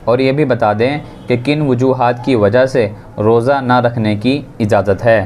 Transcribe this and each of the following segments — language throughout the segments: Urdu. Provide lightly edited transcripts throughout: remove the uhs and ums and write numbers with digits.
اور یہ بھی بتا دیں کہ کن وجوہات کی وجہ سے روزہ نہ رکھنے کی اجازت ہے۔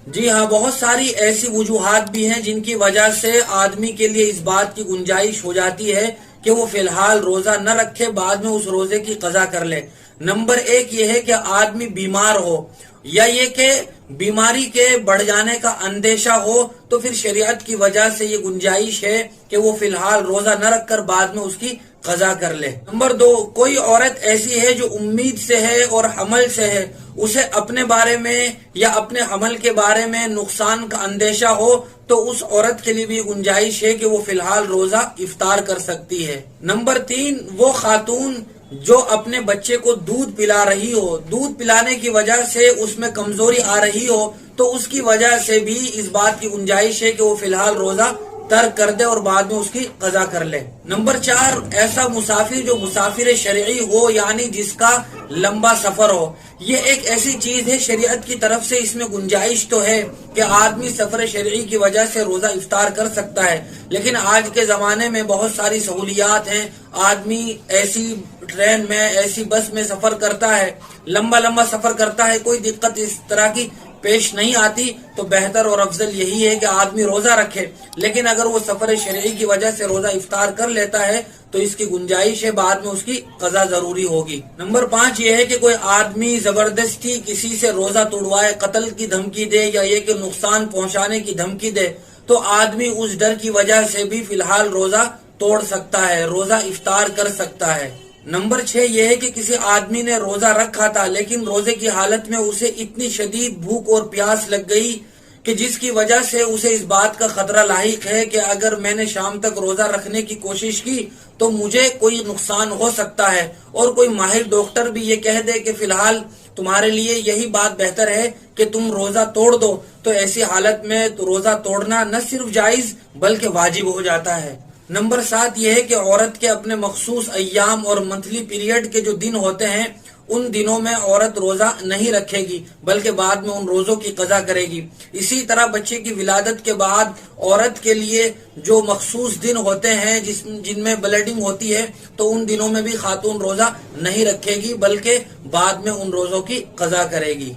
جی ہاں، بہت ساری ایسی وجوہات بھی ہیں جن کی وجہ سے آدمی کے لیے اس بات کی گنجائش ہو جاتی ہے کہ وہ فی الحال روزہ نہ رکھے، بعد میں اس روزے کی قضا کر لے۔ نمبر 1 یہ ہے کہ آدمی بیمار ہو، یا یہ کہ بیماری کے بڑھ جانے کا اندیشہ ہو، تو پھر شریعت کی وجہ سے یہ گنجائش ہے کہ وہ فی الحال روزہ نہ رکھ کر بعد میں اس کی قضا کر لے۔ نمبر 2، کوئی عورت ایسی ہے جو امید سے ہے اور حمل سے ہے، اسے اپنے بارے میں یا اپنے حمل کے بارے میں نقصان کا اندیشہ ہو، تو اس عورت کے لیے بھی گنجائش ہے کہ وہ فی الحال روزہ افطار کر سکتی ہے۔ نمبر 3، وہ خاتون جو اپنے بچے کو دودھ پلا رہی ہو، دودھ پلانے کی وجہ سے اس میں کمزوری آ رہی ہو، تو اس کی وجہ سے بھی اس بات کی گنجائش ہے کہ وہ فی الحال روزہ ترک کر دے اور بعد میں اس کی قضا کر لے۔ نمبر 4، ایسا مسافر جو مسافر شرعی ہو، یعنی جس کا لمبا سفر ہو۔ یہ ایک ایسی چیز ہے شریعت کی طرف سے اس میں گنجائش تو ہے کہ آدمی سفر شرعی کی وجہ سے روزہ افطار کر سکتا ہے، لیکن آج کے زمانے میں بہت ساری سہولیات ہیں، آدمی ایسی ٹرین میں، ایسی بس میں سفر کرتا ہے، لمبا سفر کرتا ہے، کوئی دقت اس طرح کی پیش نہیں آتی، تو بہتر اور افضل یہی ہے کہ آدمی روزہ رکھے۔ لیکن اگر وہ سفر شرعی کی وجہ سے روزہ افطار کر لیتا ہے تو اس کی گنجائش ہے بعد میں اس کی قضا ضروری ہوگی۔ نمبر 5 یہ ہے کہ کوئی آدمی زبردستی کسی سے روزہ توڑوائے، قتل کی دھمکی دے یا یہ کہ نقصان پہنچانے کی دھمکی دے، تو آدمی اس ڈر کی وجہ سے بھی فی الحال روزہ توڑ سکتا ہے، روزہ افطار کر سکتا ہے۔ نمبر 6 یہ ہے کہ کسی آدمی نے روزہ رکھا تھا، لیکن روزے کی حالت میں اسے اتنی شدید بھوک اور پیاس لگ گئی کہ جس کی وجہ سے اسے اس بات کا خطرہ لاحق ہے کہ اگر میں نے شام تک روزہ رکھنے کی کوشش کی تو مجھے کوئی نقصان ہو سکتا ہے، اور کوئی ماہر ڈاکٹر بھی یہ کہہ دے کہ فی الحال تمہارے لیے یہی بات بہتر ہے کہ تم روزہ توڑ دو، تو ایسی حالت میں تو روزہ توڑنا نہ صرف جائز بلکہ واجب ہو جاتا ہے۔ نمبر 7 یہ ہے کہ عورت کے اپنے مخصوص ایام اور منتھلی پیریڈ کے جو دن ہوتے ہیں، ان دنوں میں عورت روزہ نہیں رکھے گی بلکہ بعد میں ان روزوں کی قضا کرے گی۔ اسی طرح بچے کی ولادت کے بعد عورت کے لیے جو مخصوص دن ہوتے ہیں جن میں بلیڈنگ ہوتی ہے، تو ان دنوں میں بھی خاتون روزہ نہیں رکھے گی بلکہ بعد میں ان روزوں کی قضا کرے گی۔